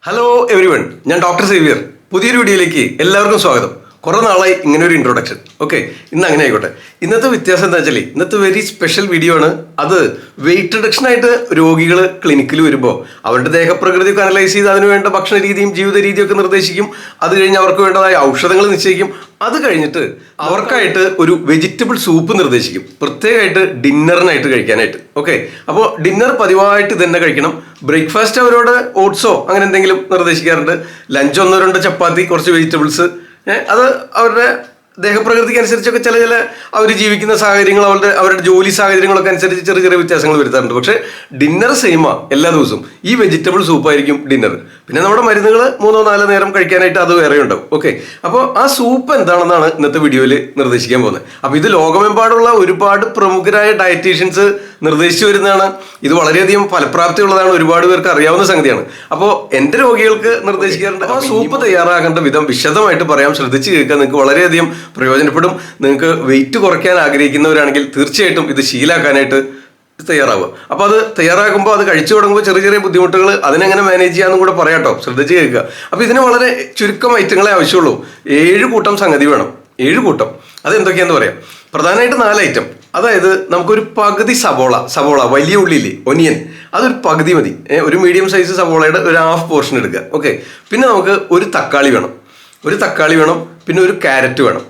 Hello everyone, ഞാൻ doctor Xavier. പുതിയൊരു വീഡിയോയിലേക്ക് എല്ലാവർക്കും സ്വാഗതം. കുറേ നാളായി ഇങ്ങനെ ഒരു ഇൻട്രൊഡക്ഷൻ. ഓക്കെ, ഇന്ന് അങ്ങനെ ആയിക്കോട്ടെ. ഇന്നത്തെ വ്യത്യാസം എന്താ വെച്ചാൽ ഇന്നത്തെ വെരി സ്പെഷ്യൽ വീഡിയോ ആണ്. അത് വെയിറ്റ് റിഡക്ഷനായിട്ട് രോഗികൾ ക്ലിനിക്കിൽ വരുമ്പോൾ അവരുടെ ദേഹപ്രകൃതിയൊക്കെ അനലൈസ് ചെയ്ത് അതിന് വേണ്ട ഭക്ഷണ രീതിയും ജീവിത രീതിയൊക്കെ നിർദ്ദേശിക്കും. അത് കഴിഞ്ഞ് അവർക്ക് വേണ്ടതായ ഔഷധങ്ങൾ നിശ്ചയിക്കും. അത് കഴിഞ്ഞിട്ട് അവർക്കായിട്ട് ഒരു വെജിറ്റബിൾ സൂപ്പ് നിർദ്ദേശിക്കും, പ്രത്യേകമായിട്ട് ഡിന്നറിനായിട്ട് കഴിക്കാനായിട്ട്. ഓക്കെ, അപ്പോൾ ഡിന്നർ പതിവായിട്ട് തന്നെ കഴിക്കണം. ബ്രേക്ക്ഫാസ്റ്റ് അവരോട് ഓട്സോ അങ്ങനെ എന്തെങ്കിലും നിർദ്ദേശിക്കാറുണ്ട്. ലഞ്ച് 1-2 ചപ്പാത്തി, കുറച്ച് വെജിറ്റബിൾസ്. അത് അവരുടെ ദേഹപ്രകൃതിക്ക് അനുസരിച്ചൊക്കെ ചില അവർ ജീവിക്കുന്ന സാഹചര്യങ്ങൾ, അവരുടെ ജോലി സാഹചര്യങ്ങളൊക്കെ അനുസരിച്ച് ചെറിയ ചെറിയ വ്യത്യാസങ്ങൾ വരുത്താറുണ്ട്. പക്ഷേ ഡിന്നർ സെയിമാ എല്ലാ ദിവസവും. ഈ വെജിറ്റബിൾ സൂപ്പായിരിക്കും ഡിന്നർ. പിന്നെ നമ്മുടെ മരുന്നുകൾ 3-4 നേരം കഴിക്കാനായിട്ട് അത് വേറെ ഉണ്ടാവും. ഓക്കെ, അപ്പോൾ ആ സൂപ്പ് എന്താണെന്നാണ് ഇന്നത്തെ വീഡിയോയിൽ നിർദ്ദേശിക്കാൻ പോകുന്നത്. അപ്പോൾ ഇത് ലോകമെമ്പാടുള്ള ഒരുപാട് പ്രമുഖരായ ഡയറ്റീഷ്യൻസ് നിർദ്ദേശിച്ചു വരുന്നതാണ്. ഇത് വളരെയധികം ഫലപ്രാപ്തി ഉള്ളതാണ്, ഒരുപാട് പേർക്ക് അറിയാവുന്ന സംഗതിയാണ്. അപ്പോൾ എൻ്റെ രോഗികൾക്ക് നിർദ്ദേശിക്കാറുണ്ട്. ആ സൂപ്പ് തയ്യാറാക്കേണ്ട വിധം വിശദമായിട്ട് പറയാം, ശ്രദ്ധിച്ച് കേൾക്കാൻ നിങ്ങൾക്ക് വളരെയധികം പ്രയോജനപ്പെടും. നിങ്ങൾക്ക് വെയിറ്റ് കുറയ്ക്കാൻ ആഗ്രഹിക്കുന്നവരാണെങ്കിൽ തീർച്ചയായിട്ടും ഇത് ശീലാക്കാനായിട്ട് തയ്യാറാവുക. അപ്പോൾ അത് തയ്യാറാക്കുമ്പോൾ അത് കഴിച്ചു തുടങ്ങുമ്പോൾ ചെറിയ ചെറിയ ബുദ്ധിമുട്ടുകൾ അതിനെങ്ങനെ മാനേജ് ചെയ്യാമെന്നും കൂടെ പറയാട്ടോ, ശ്രദ്ധിച്ച് കേൾക്കുക. അപ്പോൾ ഇതിന് വളരെ ചുരുക്കം ഐറ്റങ്ങളെ ആവശ്യമുള്ളൂ. 7 കൂട്ടം സംഗതി വേണം. 7 കൂട്ടം. അതെന്തൊക്കെയാണെന്ന് പറയാം. പ്രധാനമായിട്ട് 4 ഐറ്റം. അതായത് നമുക്കൊരു പകുതി സവോള വലിയ ഉള്ളിയില്ലേ, ഒനിയൻ, അതൊരു പകുതി മതി. ഒരു മീഡിയം സൈസ് സവോളയുടെ ഒരു ഹാഫ് പോർഷൻ എടുക്കുക. ഓക്കെ, പിന്നെ നമുക്ക് ഒരു തക്കാളി വേണം. പിന്നെ ഒരു ക്യാരറ്റ് വേണം.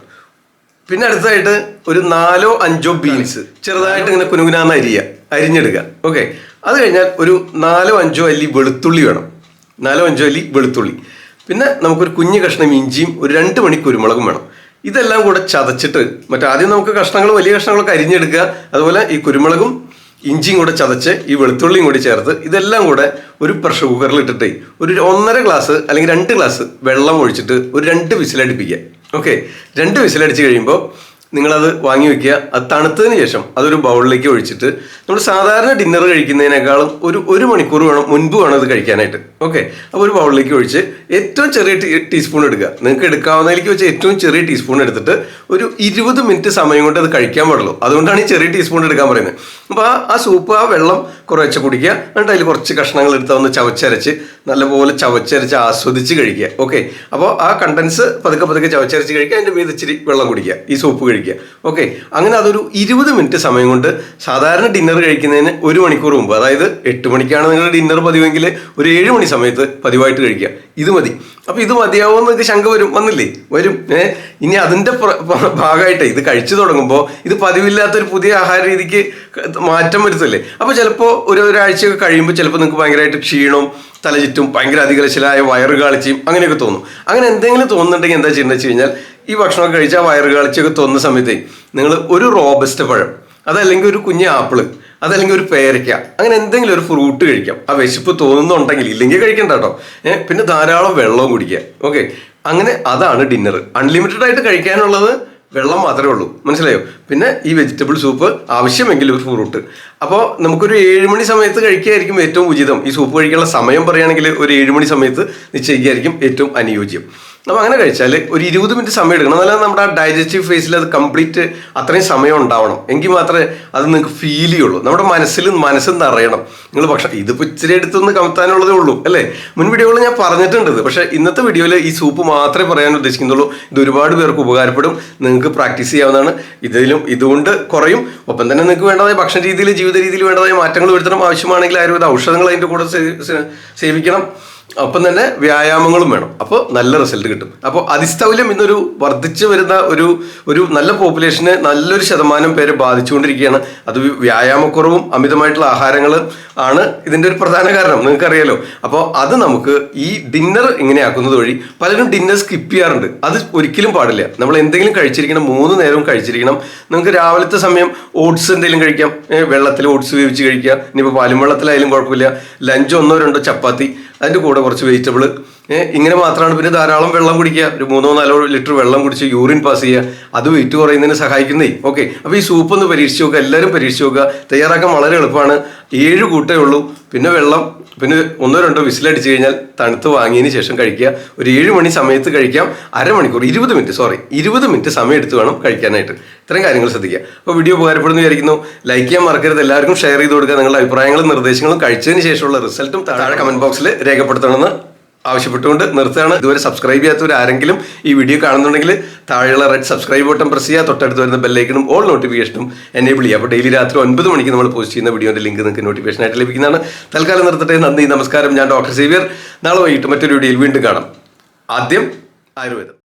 പിന്നെ അടുത്തതായിട്ട് ഒരു 4-5 ബീൻസ് ചെറുതായിട്ട് ഇങ്ങനെ കുനുകുനാന്ന് അരിഞ്ഞെടുക്കുക. ഓക്കെ, അത് കഴിഞ്ഞാൽ ഒരു 4-5 അല്ലി വെളുത്തുള്ളി വേണം. 4-5 അല്ലി വെളുത്തുള്ളി. പിന്നെ നമുക്കൊരു കുഞ്ഞു കഷ്ണം ഇഞ്ചിയും ഒരു 2 മണി കുരുമുളകും വേണം. ഇതെല്ലാം കൂടെ ചതച്ചിട്ട് ആദ്യം നമുക്ക് വലിയ കഷ്ണങ്ങളൊക്കെ അരിഞ്ഞെടുക്കുക. അതുപോലെ ഈ കുരുമുളകും ഇഞ്ചിയും കൂടെ ചതച്ച് ഈ വെളുത്തുള്ളിയും കൂടി ചേർത്ത് ഇതെല്ലാം കൂടെ ഒരു പ്രഷർ കുക്കറിൽ ഇട്ടിട്ട് ഒരു 1.5 ഗ്ലാസ് അല്ലെങ്കിൽ 2 ഗ്ലാസ് വെള്ളം ഒഴിച്ചിട്ട് ഒരു 2 വിസിലടിപ്പിക്കുക. ഓക്കെ, 2 വിസിലടിച്ച് കഴിയുമ്പോൾ നിങ്ങളത് വാങ്ങി വെക്കുക. അത് തണുത്തതിന് ശേഷം അതൊരു ബൗളിലേക്ക് ഒഴിച്ചിട്ട് നമ്മൾ സാധാരണ ഡിന്നർ കഴിക്കുന്നതിനേക്കാളും ഒരു മണിക്കൂർ മുൻപ് വേണം ഇത് കഴിക്കാനായിട്ട്. ഓക്കെ, അപ്പോൾ ഒരു ബൗളിലേക്ക് ഒഴിച്ച് ഏറ്റവും ചെറിയ ടീസ്പൂൺ എടുക്കുക. നിങ്ങൾക്ക് എടുക്കാവുന്നതിലേക്ക് വെച്ച് ഏറ്റവും ചെറിയ ടീസ്പൂൺ എടുത്തിട്ട് ഒരു 20 മിനിറ്റ് സമയം കൊണ്ട് അത് കഴിക്കാൻ പാടുള്ളൂ. അതുകൊണ്ടാണ് ഈ ചെറിയ ടീസ്പൂൺ എടുക്കാൻ പറയുന്നത്. അപ്പോൾ ആ സൂപ്പ്, ആ വെള്ളം കുറച്ച് കുടിക്കുക. എന്നിട്ട് അതിൽ കുറച്ച് കഷ്ണങ്ങൾ എടുത്താൽ ഒന്ന് ചവച്ചരച്ച് നല്ലപോലെ ചവച്ചരച്ച് ആസ്വദിച്ച് കഴിക്കുക. ഓക്കെ, അപ്പോൾ ആ കണ്ടൻസ് പതുക്കെ ചവച്ചരച്ച് കഴിക്കുക. അതിൻ്റെ മീത് ഇച്ചിരി വെള്ളം കുടിക്കുക, ഈ സൂപ്പ് കഴിക്കുക. ഓക്കെ, അങ്ങനെ അതൊരു 20 മിനിറ്റ് സമയം കൊണ്ട് സാധാരണ ഡിന്നർ കഴിക്കുന്നതിന് 1 മണിക്കൂർ മുമ്പ്, അതായത് 8 മണിക്കാണ് നിങ്ങളുടെ ഡിന്നർ പതിവെങ്കിൽ ഒരു 7 മണി സമയത്ത് പതിവായിട്ട് കഴിക്കുക. ഇത് മതി. അപ്പോൾ ഇത് മതിയാവുമെന്ന് നിങ്ങൾക്ക് ശങ്ക വരും. ഇനി അതിൻ്റെ ഭാഗമായിട്ട് ഇത് കഴിച്ചു തുടങ്ങുമ്പോൾ ഇത് പതിവില്ലാത്തൊരു പുതിയ ആഹാര രീതിക്ക് മാറ്റം വരുത്തല്ലേ. അപ്പോൾ ചിലപ്പോൾ ഒരാഴ്ചയൊക്കെ കഴിയുമ്പോൾ ചിലപ്പോൾ നിങ്ങൾക്ക് ഭയങ്കരമായിട്ട് ക്ഷീണവും തലചുറ്റും ഭയങ്കര അധികലശലായ വയറ് കാളിച്ചയും അങ്ങനെയൊക്കെ തോന്നും. അങ്ങനെ എന്തെങ്കിലും തോന്നുന്നുണ്ടെങ്കിൽ എന്താ ചെയ്യുന്നത് വെച്ച് കഴിഞ്ഞാൽ ഈ ഭക്ഷണമൊക്കെ കഴിച്ചാൽ വയറ് കാളിച്ചയൊക്കെ തോന്നുന്ന സമയത്തേ നിങ്ങൾ ഒരു റോബസ്റ്റ് പഴം, അതല്ലെങ്കിൽ ഒരു കുഞ്ഞ് ആപ്പിള്, അതല്ലെങ്കിൽ ഒരു പേരയ്ക്ക, അങ്ങനെ എന്തെങ്കിലും ഒരു ഫ്രൂട്ട് കഴിക്കാം. ആ വിശപ്പ് തോന്നുന്നുണ്ടെങ്കിൽ, ഇല്ലെങ്കിൽ കഴിക്കണ്ട കേട്ടോ. പിന്നെ ധാരാളം വെള്ളവും കുടിക്കുക. ഓക്കെ, അങ്ങനെ അതാണ് ഡിന്നർ. അൺലിമിറ്റഡ് ആയിട്ട് കഴിക്കാനുള്ളത് വെള്ളം മാത്രമേ ഉള്ളൂ, മനസ്സിലായോ? പിന്നെ ഈ വെജിറ്റബിൾ സൂപ്പ്, ആവശ്യമെങ്കിൽ ഒരു ഫ്രൂട്ട്. അപ്പോൾ നമുക്കൊരു 7 മണി സമയത്ത് കഴിക്കുകയായിരിക്കും ഏറ്റവും ഉചിതം. ഈ സൂപ്പ് കഴിക്കാനുള്ള സമയം പറയുകയാണെങ്കിൽ ഒരു 7 മണി സമയത്ത് നിശ്ചയിക്കുകയായിരിക്കും ഏറ്റവും അനുയോജ്യം. അപ്പോൾ അങ്ങനെ കഴിച്ചാൽ ഒരു 20 മിനിറ്റ് സമയം എടുക്കണം. എന്നാലും നമ്മുടെ ആ ഡൈജസ്റ്റീവ് ഫേസിൽ അത് കംപ്ലീറ്റ് അത്രയും സമയം ഉണ്ടാവണം. എങ്കിൽ മാത്രമേ അത് നിങ്ങൾക്ക് ഫീൽ ചെയ്യുള്ളൂ. നമ്മുടെ മനസ്സ് നിറയണം. നിങ്ങൾ ഭക്ഷണം ഇതിപ്പോൾ ഇച്ചിരി എടുത്തൊന്ന് കമത്താനുള്ളതേ ഉള്ളൂ അല്ലേ. മുൻ വീഡിയോകളിൽ ഞാൻ പറഞ്ഞിട്ടുണ്ട്. പക്ഷേ ഇന്നത്തെ വീഡിയോയിൽ ഈ സൂപ്പ് മാത്രമേ പറയാൻ ഉദ്ദേശിക്കുന്നുള്ളൂ. ഇത് ഒരുപാട് പേർക്ക് ഉപകാരപ്പെടും. നിങ്ങൾക്ക് പ്രാക്ടീസ് ചെയ്യാവുന്നതാണ്. ഇതുകൊണ്ട് കുറയും. ഒപ്പം തന്നെ നിങ്ങൾക്ക് വേണ്ടതായ ഭക്ഷണ രീതിയിൽ, ജീവിത രീതിയിൽ വേണ്ടതായ മാറ്റങ്ങൾ വരുത്തണം. ആവശ്യമാണെങ്കിൽ ആയുർവേദ ഔഷധങ്ങൾ അതിൻ്റെ കൂടെ സേവിക്കണം. ഒപ്പം തന്നെ വ്യായാമങ്ങളും വേണം. അപ്പോൾ നല്ല റിസൾട്ട് കിട്ടും. അപ്പോൾ അതിസ്ഥൗല്യം ഇന്നൊരു വർദ്ധിച്ചു വരുന്ന ഒരു നല്ല പോപ്പുലേഷന് നല്ലൊരു ശതമാനം പേരെ ബാധിച്ചുകൊണ്ടിരിക്കുകയാണ്. അത് വ്യായാമക്കുറവും അമിതമായിട്ടുള്ള ആഹാരങ്ങൾ ആണ് ഇതിൻ്റെ ഒരു പ്രധാന കാരണം, നിങ്ങൾക്കറിയാലോ. അപ്പോൾ അത് നമുക്ക് ഈ ഡിന്നർ ഇങ്ങനെയാക്കുന്നത് വഴി പലരും ഡിന്നർ സ്കിപ്പ് ചെയ്യാറുണ്ട്. അത് ഒരിക്കലും പാടില്ല. നമ്മൾ എന്തെങ്കിലും കഴിച്ചിരിക്കണം, 3 നേരവും കഴിച്ചിരിക്കണം. നിങ്ങൾക്ക് രാവിലത്തെ സമയം ഓട്സ് എന്തെങ്കിലും കഴിക്കാം. വെള്ളത്തിൽ ഓട്സ് വേവിച്ച് കഴിക്കുക. ഇനിയിപ്പോൾ പാലും വെള്ളത്തിലായാലും കുഴപ്പമില്ല. ലഞ്ച് 1-2 ചപ്പാത്തി, അതിൻ്റെ കൂടെ കുറച്ച് വെജിറ്റബിൾ, ഇങ്ങനെ മാത്രമാണ്. പിന്നെ ധാരാളം വെള്ളം കുടിക്കുക. ഒരു 3-4 ലിറ്റർ വെള്ളം കുടിച്ച് യൂറിൻ പാസ് ചെയ്യുക. അത് വെയിറ്റ് കുറയുന്നതിന് സഹായിക്കുന്നേ. ഓക്കെ, അപ്പോൾ ഈ സൂപ്പ് ഒന്ന് പരീക്ഷിച്ച് നോക്കുക. എല്ലാവരും പരീക്ഷിച്ച് നോക്കുക. തയ്യാറാക്കാൻ വളരെ എളുപ്പമാണ്. 7 കൂട്ടേ ഉള്ളൂ. പിന്നെ വെള്ളം, പിന്നെ 1-2 വിസിലടിച്ച് കഴിഞ്ഞാൽ തണുത്ത് വാങ്ങിയതിന് ശേഷം കഴിക്കുക. ഒരു 7 മണി സമയത്ത് കഴിക്കാം. അരമണിക്കൂർ 20 മിനിറ്റ് സമയം എടുത്ത് വേണം കഴിക്കാനായിട്ട്. ഇത്രയും കാര്യങ്ങൾ ശ്രദ്ധിക്കുക. അപ്പോൾ വീഡിയോ ഉപകാരപ്പെടുന്നു വിചാരിക്കുന്നു. ലൈക്ക് ചെയ്യാൻ മറക്കരുത്. എല്ലാവർക്കും ഷെയർ ചെയ്ത് കൊടുക്കുക. നിങ്ങളുടെ അഭിപ്രായങ്ങളും നിർദ്ദേശങ്ങളും കഴിച്ചതിന് ശേഷമുള്ള റിസൾട്ടും താഴെ കമൻറ്റ് ബോക്സിൽ രേഖപ്പെടുത്തണമെന്ന് ആവശ്യപ്പെട്ടുകൊണ്ട് നിർത്തുകയാണ്. ഇതുവരെ സബ്സ്ക്രൈബ് ചെയ്യാത്തവർ ആരെങ്കിലും ഈ വീഡിയോ കാണുന്നുണ്ടെങ്കിൽ താഴെയുള്ള റെഡ് സബ്സ്ക്രൈബ് ബട്ടൺ പ്രസ് ചെയ്യുക, തൊട്ടടുത്ത് വരുന്ന ബെല്ലൈക്കനും ഓൾ നോട്ടിഫിക്കേഷനും എനേബിൾ ചെയ്യുക. അപ്പോൾ ഡെയിലി രാത്രി 9 മണിക്ക് നമ്മൾ പോസ്റ്റ് ചെയ്യുന്ന വീഡിയോൻ്റെ ലിങ്ക് നിങ്ങൾക്ക് നോട്ടിഫിക്കേഷൻ ആയിട്ട് ലഭിക്കുന്നതാണ്. തൽക്കാലം നിർത്തട്ടെ. നന്ദി, നമസ്കാരം. ഞാൻ ഡോക്ടർ സേവ്യർ. നാളെ വൈകിട്ട് മറ്റൊരു വീഡിയോയിൽ വീണ്ടും കാണാം. ആദ്യം ആയുർവേദം.